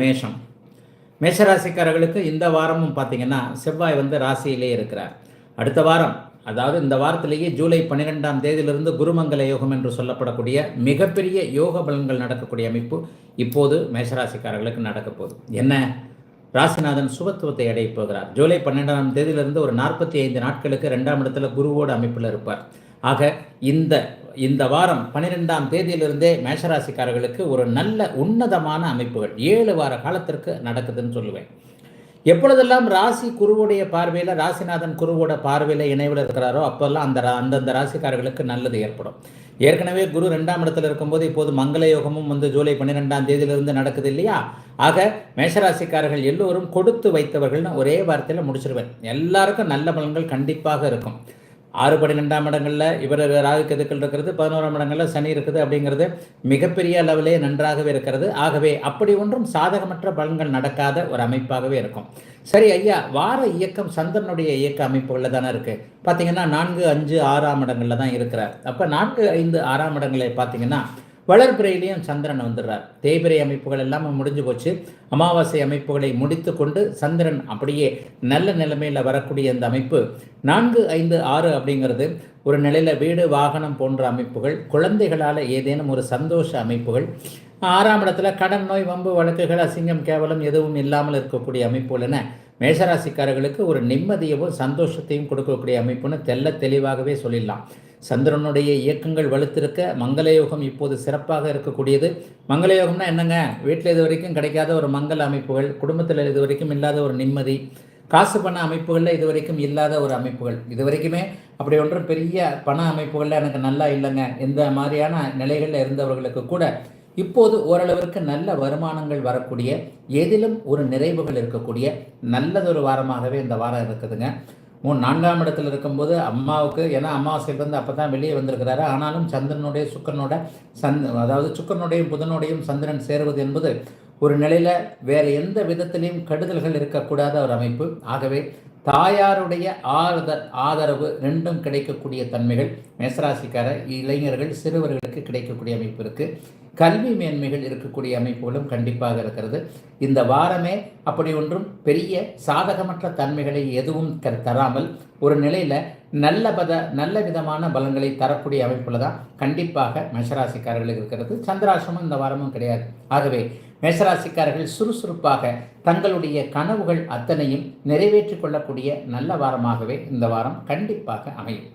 மேஷம் மேஷராசிக்காரர்களுக்கு இந்த வாரமும் பார்த்தீங்கன்னா செவ்வாய் ராசியிலே இருக்கிறார். அடுத்த வாரம், அதாவது இந்த வாரத்திலேயே ஜூலை 12ஆம் தேதியிலிருந்து குருமங்கல யோகம் என்று சொல்லப்படக்கூடிய மிகப்பெரிய யோக பலன்கள் நடக்கக்கூடிய அமைப்பு இப்போது மேஷராசிக்காரர்களுக்கு நடக்க போகுது. என்ன? ராசிநாதன் சுபத்துவத்தை அடைய போகிறார். ஜூலை 12ஆம் தேதியிலிருந்து ஒரு 45 நாட்களுக்கு 2ஆம் இடத்துல குருவோட அமைப்பில் இருப்பார். ஆக இந்த வாரம் 12ஆம் தேதியிலிருந்தே மேஷராசிக்காரர்களுக்கு ஒரு நல்ல உன்னதமான அமைப்புகள் 7 வார காலத்திற்கு நடக்குதுன்னு சொல்லுவேன். எப்பொழுதெல்லாம் ராசி குருவுடைய பார்வையில், ராசிநாதன் குருவோட பார்வையில் இணைவில் இருக்கிறாரோ அப்போல்லாம் அந்தந்த ராசிக்காரர்களுக்கு நல்லது ஏற்படும். ஏற்கனவே குரு 2ஆம் இடத்துல இருக்கும்போது இப்போது மங்கள யோகமும் ஜூலை 12ஆம் தேதியிலிருந்து நடக்குது இல்லையா? ஆக மேஷராசிக்காரர்கள் எல்லோரும் கொடுத்து வைத்தவர்கள்னு ஒரே வார்த்தையில் முடிச்சிருவேன். எல்லாருக்கும் நல்ல பலன்கள் கண்டிப்பாக இருக்கும். 6 12ஆம் இடங்களில் இவர் ராகு கேதுக்கள் இருக்கிறது, 11ஆம் இடங்களில் சனி இருக்குது. அப்படிங்கிறது மிகப்பெரிய அளவிலே நன்றாகவே இருக்கிறது. ஆகவே அப்படி ஒன்றும் சாதகமற்ற பலன்கள் நடக்காத ஒரு அமைப்பாகவே இருக்கும். சரி ஐயா, வார இயக்கம் சந்திரனுடைய இயக்க அமைப்புகளில் தானே இருக்குது. பார்த்தீங்கன்னா 4 5 6ஆம் இடங்களில் தான் இருக்கிறார். அப்போ 4 5 6ஆம் இடங்களை பார்த்தீங்கன்னா வளர்பிறையிலையும் சந்திரன் வந்துடுறார். தேய்பிரை அமைப்புகள் எல்லாம் முடிஞ்சு போச்சு. அமாவாசை அமைப்புகளை முடித்து கொண்டு சந்திரன் அப்படியே நல்ல நிலைமையில் வரக்கூடிய இந்த அமைப்பு 4 5 6 அப்படிங்கிறது ஒரு நிலையில் வீடு வாகனம் போன்ற அமைப்புகள், குழந்தைகளால் ஏதேனும் ஒரு சந்தோஷ அமைப்புகள், 6ஆம் இடத்துல கடன் நோய் வம்பு வழக்குகள் அசிங்கம் கேவலம் எதுவும் இல்லாமல் இருக்கக்கூடிய அமைப்புகள் என மேஷராசிக்காரர்களுக்கு ஒரு நிம்மதியவும் சந்தோஷத்தையும் கொடுக்கக்கூடிய அமைப்புன்னு தெளிவாகவே சொல்லிடலாம். சந்திரனுடைய இயக்கங்கள் வலுத்திருக்க மங்களயோகம் இப்போது சிறப்பாக இருக்கக்கூடியது. மங்களயோகம்னா என்னங்க? வீட்டில் இது வரைக்கும் கிடைக்காத ஒரு மங்கள அமைப்புகள், குடும்பத்தில் இது வரைக்கும் இல்லாத ஒரு நிம்மதி, காசு பண அமைப்புகளில் இது வரைக்கும் இல்லாத ஒரு அமைப்புகள், இது வரைக்குமே அப்படி ஒன்றும் பெரிய பண அமைப்புகளில் எனக்கு நல்லா இல்லைங்க, இந்த மாதிரியான நிலைகளில் இருந்தவர்களுக்கு கூட இப்போது ஓரளவிற்கு நல்ல வருமானங்கள் வரக்கூடிய, ஏதிலும் ஒரு நிறைவுகள் இருக்கக்கூடிய நல்லதொரு வாரமாகவே இந்த வாரம் இருக்குதுங்க. 4ஆம் இடத்துல இருக்கும்போது அம்மாவுக்கு, ஏன்னா அமாவாசையிலிருந்து அப்போ தான் வெளியே வந்திருக்கிறாரு. ஆனாலும் சந்திரனுடைய சுக்கரனோட அதாவது சுக்கரனுடையும் புதனுடையும் சந்திரன் சேருவது என்பது ஒரு நிலையில் வேறு எந்த விதத்திலையும் கெடுதல்கள் இருக்கக்கூடாத ஒரு அமைப்பு. ஆகவே தாயாருடைய ஆதரவு ரெண்டும் கிடைக்கக்கூடிய தன்மைகள் மேசராசிக்கார இளைஞர்கள் சிறுவர்களுக்கு கிடைக்கக்கூடிய அமைப்பு இருக்குது. கல்வி மேன்மைகள் இருக்கக்கூடிய அமைப்புகளும் கண்டிப்பாக இருக்கிறது. இந்த வாரமே அப்படி ஒன்றும் பெரிய சாதகமற்ற தன்மைகளை எதுவும் தராமல் ஒரு நிலையில் நல்ல விதமான பலன்களை தரக்கூடிய அமைப்புல தான் கண்டிப்பாக மேஷராசிக்காரர்களுக்கு இருக்கிறது. சந்திராசிரமம் இந்த வாரமும் கிடையாது. ஆகவே மேஷராசிக்காரர்கள் சுறுசுறுப்பாக தங்களுடைய கனவுகள் அத்தனையும் நிறைவேற்றிக் கொள்ளக்கூடிய நல்ல வாரமாகவே இந்த வாரம் கண்டிப்பாக அமையும்.